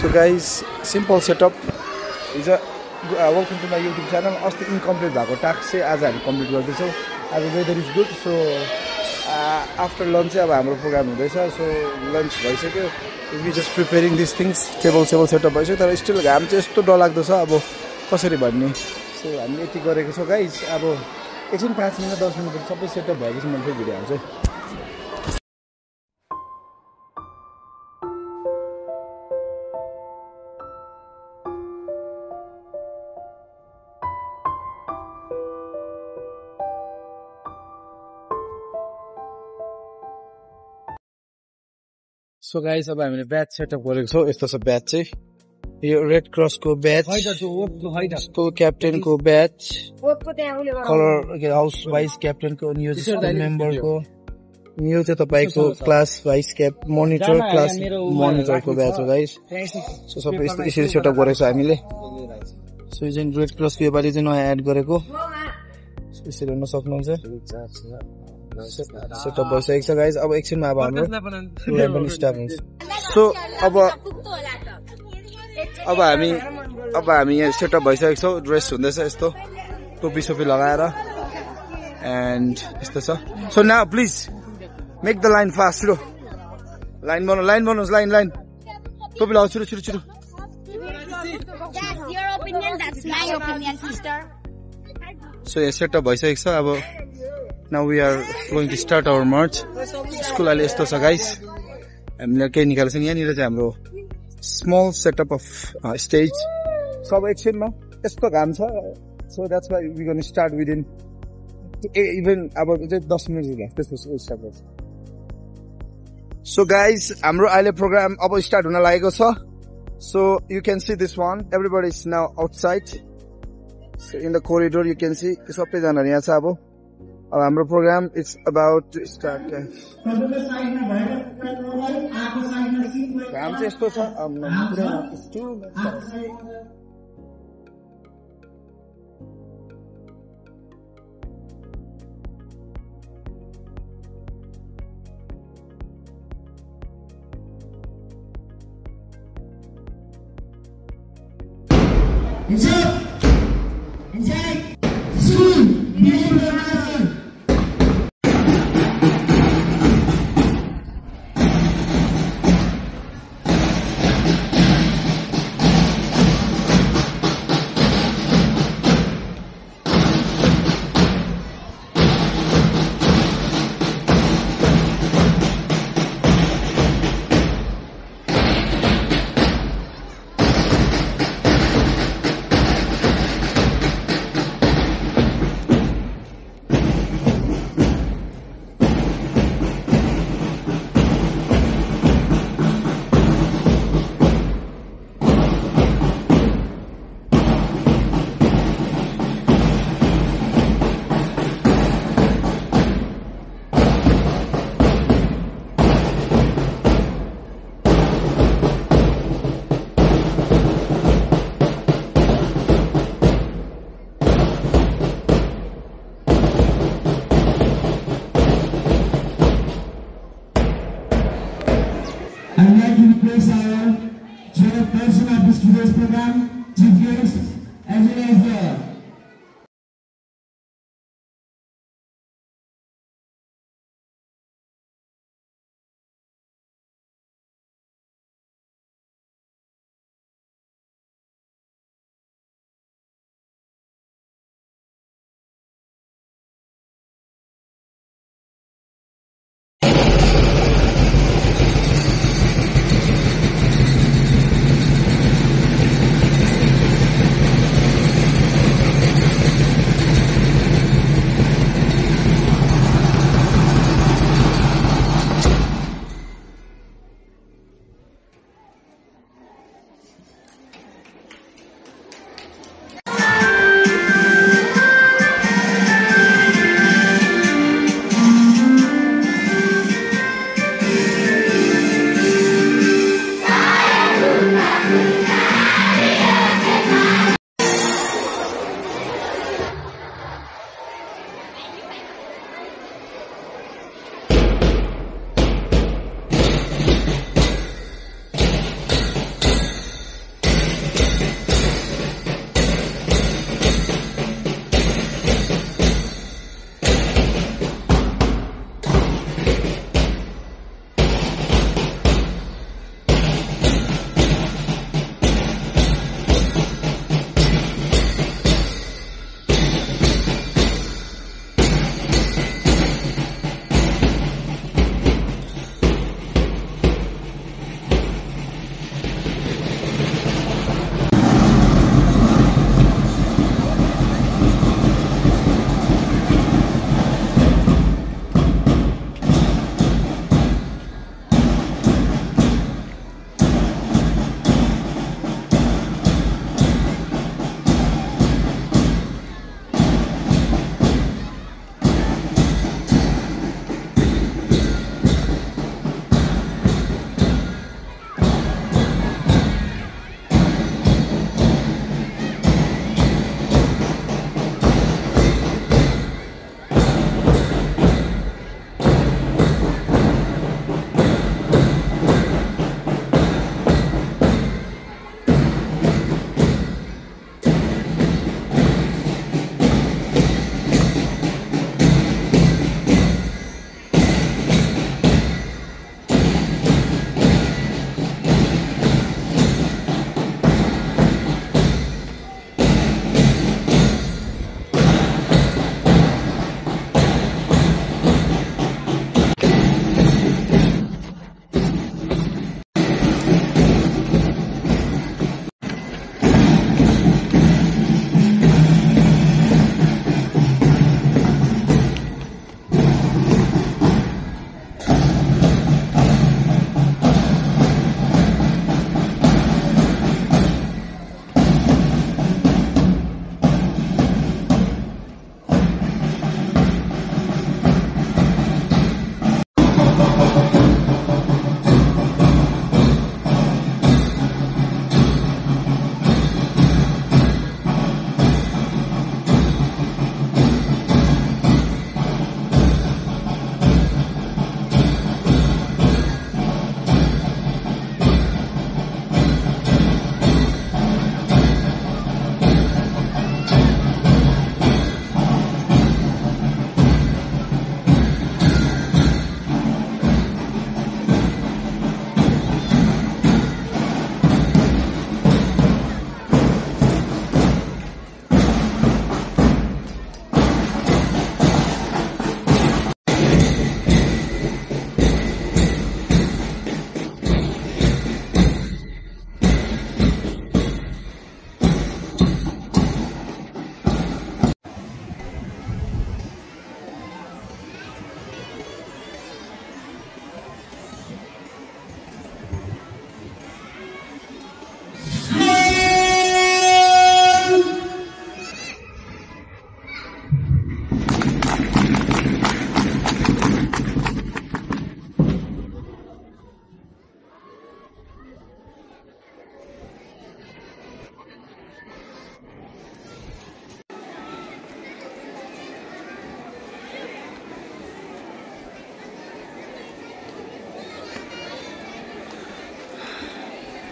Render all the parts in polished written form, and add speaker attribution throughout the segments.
Speaker 1: So guys, simple setup is a welcome to my YouTube channel. Asti incomplete bhako task चाहिँ आज हामी complete गर्दैछौं. आज weather is good, so after lunch अब हाम्रो programme हुँदैछ. So lunch भइसक्यो. We just preparing these things. Table setup भइसक्यो तर still घाम चाहिँ यस्तो डरलाग्दो छ अब कसरी भन्ने. So हामी यति गरेको छौं गाइस. अब एकछिन 5 मिनेट 10 मिनेट सबै सेटअप भएपछि म फेरि भिडियो हाल्छु. So guys, अब हामीले ब्याच सेटअप गरेको छौं. यस्तो छ ब्याच चाहिँ. यो रेड क्रस को ब्याच, को क्याप्टेन को batch, colour house wise captain को, न्यू मेम्बर को, न्यू चाहिँ तपाईको class wise cap monitor class monitor को ब्याच हो गाइस. सो सबै यस्तो यसरी सेटअप गरेको छ हामीले. सो यो चाहिँ रेड क्रस को योपालि चाहिँ नयाँ एड गरेको. सो यसरी हेर्न सक्नुहुन्छ. सेटअप भइसकेको छ गाइस. अब एकछिनमा अब हाम्रो प्रोग्राम पनि स्टार्ट हुन्छ. सो अब हामी यहाँ सेटअप भइसकेको छौं. ड्रेस हुँदैछ यस्तो टोपी सोपी लगाएर एन्ड यस्तो छ. So now please make the line fast. छिटो लाइन बनाउनुस्. लाइन टोपी लगाऊ छिटो. सो यहाँ सेटअप भइसकेको छ. अब now we are going to start our march. School ali esto cha guys. हामीले के निकाल्छ नि यहाँनिर चाहिँ हाम्रो small setup of stage. सब एकछिनमा यस्तो घाम छ. So that's why we going to start within even about 10 minutes त्यसपछि स्टार्ट गर्छ. So guys, हाम्रो अहिले प्रोग्राम अब स्टार्ट हुन लागेको छ. So you can see this one. Everybody is now outside. So in the corridor you can see सबै जना यहाँ छ. अब हाम्रो program it's about to start. काम चाहिँ यस्तो छ.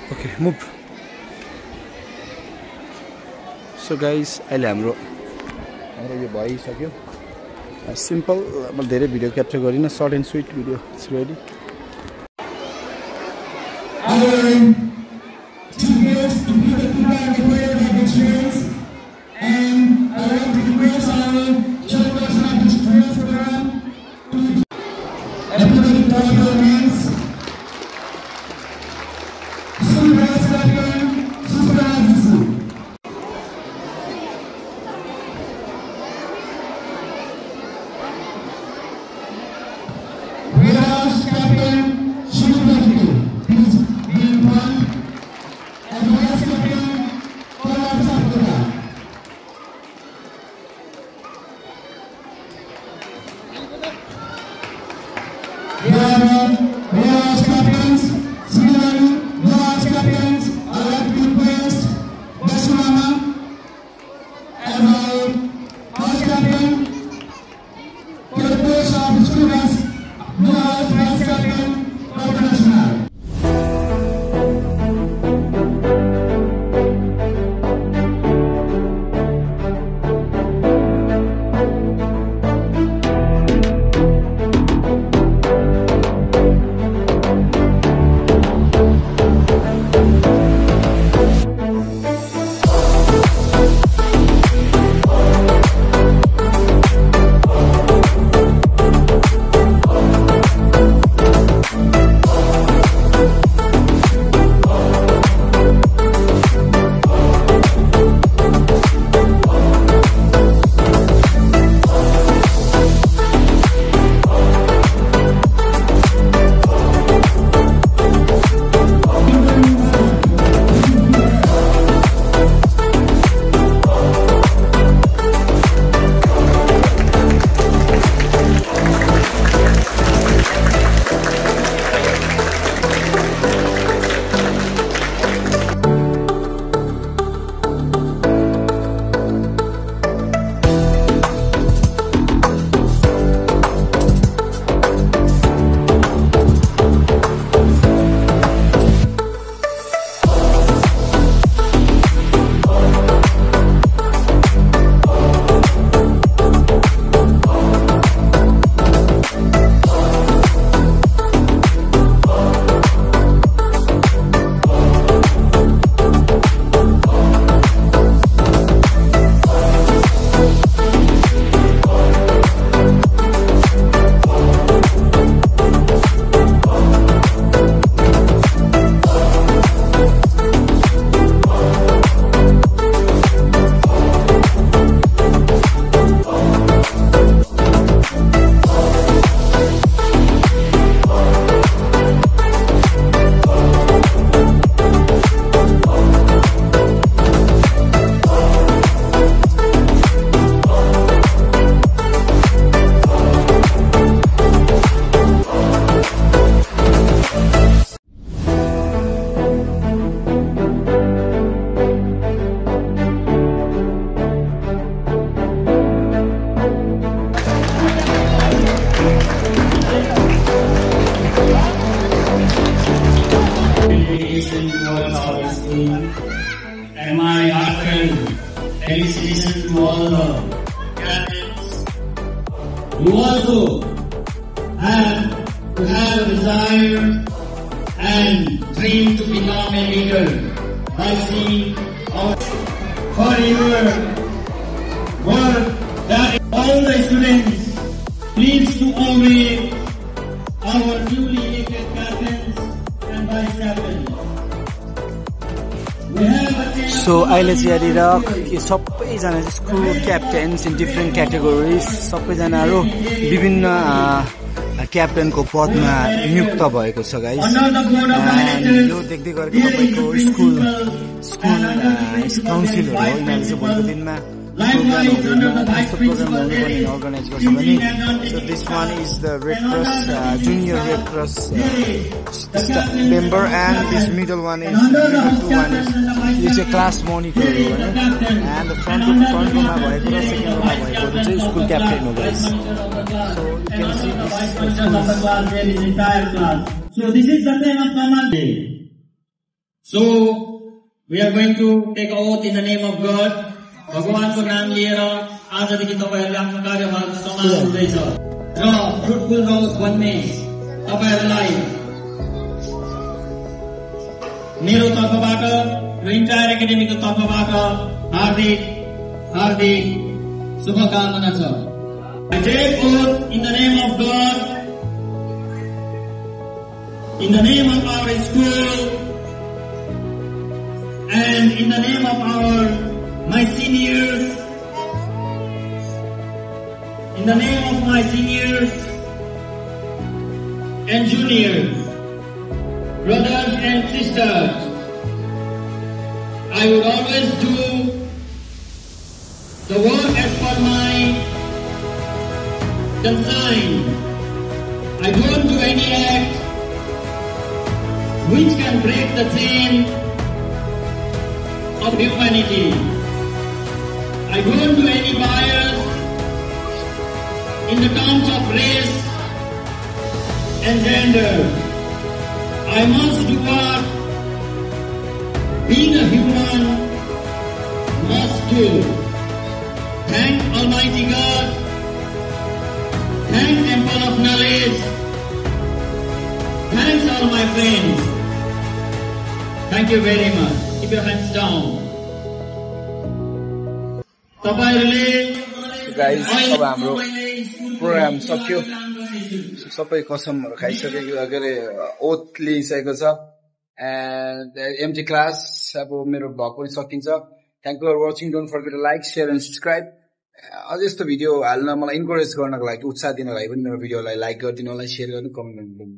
Speaker 1: Okay, move. So guys, अहिले हाम्रो यो भइसक्यो सिम्पल म धेरै भिडियो क्याप्चर गरिन short and sweet video it's ready
Speaker 2: and my heartfelt felicitations to all the captains. You also have to have a desire and dream to become a leader by seeing out for your work that all the students please to obey our newly elected captains and vice captains.
Speaker 1: So अहिले चाहिँ यहाँनिर यो सबैजना school क्याप्टेन्स in different categories सबैजनाहरू विभिन्न क्याप्टेनको पदमा नियुक्त भएको छ guys. यो देख्दै गरेको तपाईको स्कुल काउन्सिलहरु हो। यिनीहरुले चाहिँ भोलिको दिनमा organize गर्छ भने so this one is the Red Cross junior Red Cross member and this middle one is it's a class monitor and the front row ma bhayeko ra second row ma bhayeko चाहिँ school captain हो guys. So you can see this
Speaker 2: So this is the name of command day. So we are going to take oath in the name of God. भगवानको नाम लिएर आजदेखि तपाईहरुले आफ्नो कार्यभार सम्हाल्नु हुँदैछ र फ्रुटफुल रहोस् भन्ने तपाईहरुलाई मेरो तर्फबाट र इन्टायर एकाडेमीको तर्फबाट हार्दिक शुभकामना छ। I take oath in the name of God, in the name of our school, and in the name of my seniors, in the name of my seniors and juniors, brothers and sisters, I would always do the work as per my concern. I don't do any act which can break the chain of humanity. I don't do any bias in the terms of race and gender. I must do what being a human must do. Thank Almighty God. Thank Temple of Knowledge. Thanks all my friends. Thank you very much. Keep your hands down.
Speaker 1: Guys, अब हाम्रो programme सक्यो। सबै कसमहरु खाइसकेको अगाडि oath लिइसकेको छ end empty class अब मेरो vlog पनि सकिन्छ। Thank you for watching. Don't forget to like, share and subscribe. अझ यस्तो भिडियो हाल्न मलाई इन्करेज गर्नको लागि, उत्साह दिनको लागि पनि मेरो भिडियोलाई लाइक गरिदिनु होला, शेयर गर्नु, कमेन्ट गर्नु।